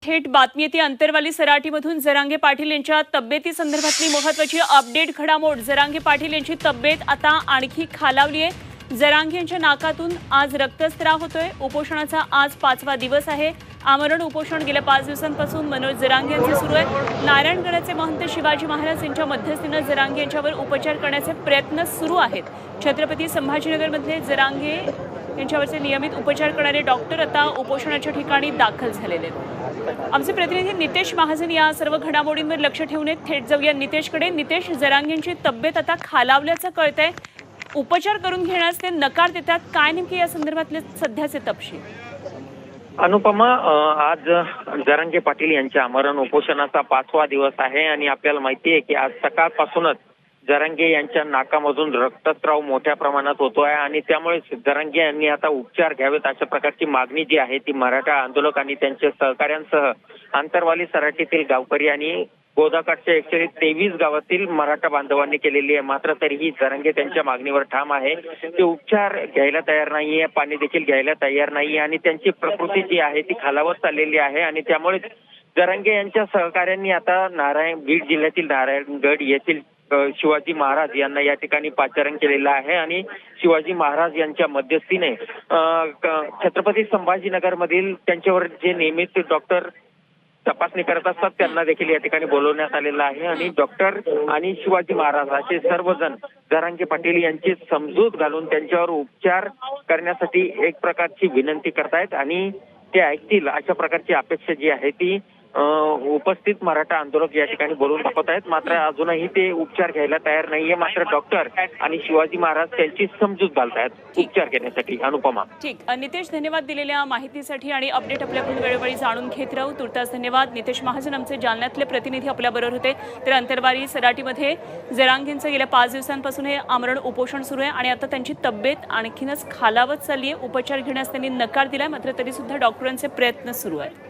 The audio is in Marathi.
थेट बातमी येते अंतरवाली सराटीमधून। जरांगे पाटील यांच्या तब्येती संदर्भातली महत्त्वाची अपडेट घडामोड। जरांगे पाटील यांची तब्येत आता आणखी खालावली आहे। जरांगे यांच्या नाकातून आज रक्तस्राव होतोय। उपोषणाचा आज 5वा दिवस आहे। आमरण उपोषण गेल्या 5 दिवसांपासून मनोज जरांगे यांचे सुरू आहे। नारायणगडाचे महंत शिवाजी महाराज यांच्या मध्यस्थीने जरांगे यांच्यावर उपचार करण्याचे प्रयत्न सुरू आहेत। छत्रपती संभाजीनगरमध्ये जरांगे यांच्यावरचे नियमित उपचार करणारे डॉक्टर आता उपोषणाच्या ठिकाणी दाखल झालेले आहेत। आमचे प्रतिनिधी नितेश महाजन या सर्व घडामोडींवर लक्ष ठेवून थेट जाऊया नितेशकडे। नितेश, जरांगे यांची तब्येत आता खालावल्याचं कळतंय। उपचार करून घेण्यास ते नकार देतात, काय नेमके या संदर्भातले सध्याचे तपशील? अनुपमा, आज जरांगे पाटील यांच्या आमरण उपोषणाचा 5वा दिवस आहे आणि आपल्याला माहिती आहे की आज सकाळपासूनच जरांगे यांच्या नाकामधून रक्तस्राव मोठ्या प्रमाणात होतोय आणि त्यामुळे जरांगे यांनी आता उपचार घ्यावेत अशा प्रकारची मागणी जी आहे ती मराठा आंदोलक आणि त्यांच्या सहकाऱ्यांसह आंतरवाली सराटीतील गावकरी आणि गोदाकाठच्या 123 गावातील मराठा बांधवांनी केलेली आहे। मात्र तरीही जरांगे त्यांच्या मागणीवर ठाम आहे। ते उपचार घ्यायला तयार नाहीये, पाणी देखील घ्यायला तयार नाहीये आणि त्यांची प्रकृती जी आहे ती खालावत चाललेली आहे आणि त्यामुळे जरांगे यांच्या सहकाऱ्यांनी आता बीड जिल्ह्यातील नारायणगड येथील शिवाजी महाराज यांना या ठिकाणी पाचारण केलेलं आहे आणि शिवाजी महाराज यांच्या मध्यस्थीने छत्रपती संभाजीनगर मधील त्यांच्यावर जे नियमित डॉक्टर तपासणी करत असतात त्यांना देखील या ठिकाणी बोलवण्यात आलेलं आहे आणि डॉक्टर आणि शिवाजी महाराज असे सर्वजण जरांगे पाटील यांची समजूत घालून त्यांच्यावर उपचार करण्यासाठी एक प्रकारची विनंती करतायत आणि ते ऐकतील अशा प्रकारची अपेक्षा जी आहे ती उपस्थित मराठा आंदोलक या ठिकाणी बोलून दाखवत आहेत। मात्र अजूनही ते उपचार घ्यायला तयार नाहीये। मात्र डॉक्टर आणि शिवाजी महाराज त्यांची समजूत घालतायत उपचार घेण्यासाठी। अनुपमा, ठीक, नितेश, धन्यवाद दिलेल्या माहितीसाठी आणि अपडेट आपल्याकडून वेळोवेळी जाणून घेत राहू। तुर्तास धन्यवाद। नितेश महाजन आमचे जालन्यातले प्रतिनिधी आपल्याबरोबर होते। तर अंतरवाली सराटीमध्ये जरांगेंचं गेल्या 5 दिवसांपासून हे आमरण उपोषण सुरू आहे आणि आता त्यांची तब्येत आणखीनच खालावत चालली आहे। उपचार घेण्यास त्यांनी नकार दिलाय, मात्र तरी सुद्धा डॉक्टरांचे प्रयत्न सुरू आहेत।